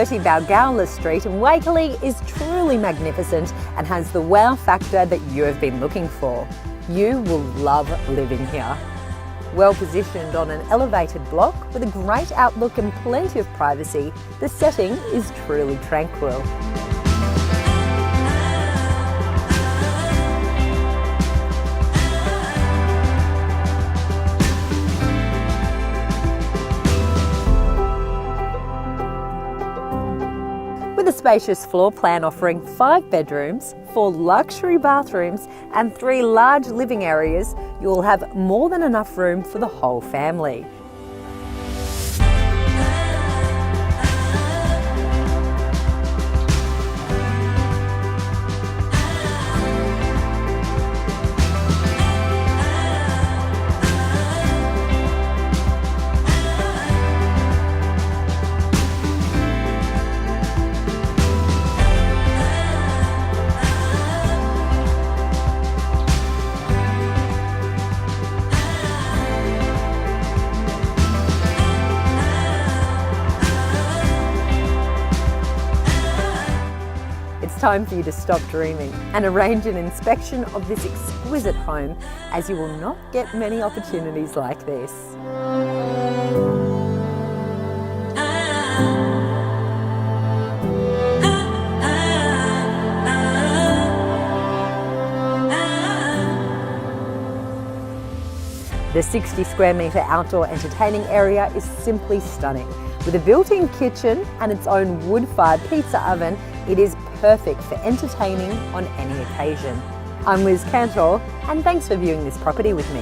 30 Balgowlah Street in Wakerley is truly magnificent and has the wow factor that you have been looking for. You will love living here. Well positioned on an elevated block with a great outlook and plenty of privacy, the setting is truly tranquil. With a spacious floor plan offering 5 bedrooms, 4 luxury bathrooms and 3 large living areas, you will have more than enough room for the whole family. It's time for you to stop dreaming and arrange an inspection of this exquisite home, as you will not get many opportunities like this. The 60 square metre outdoor entertaining area is simply stunning. With a built-in kitchen and its own wood-fired pizza oven, it is perfect for entertaining on any occasion. I'm Liz Cantor, and thanks for viewing this property with me.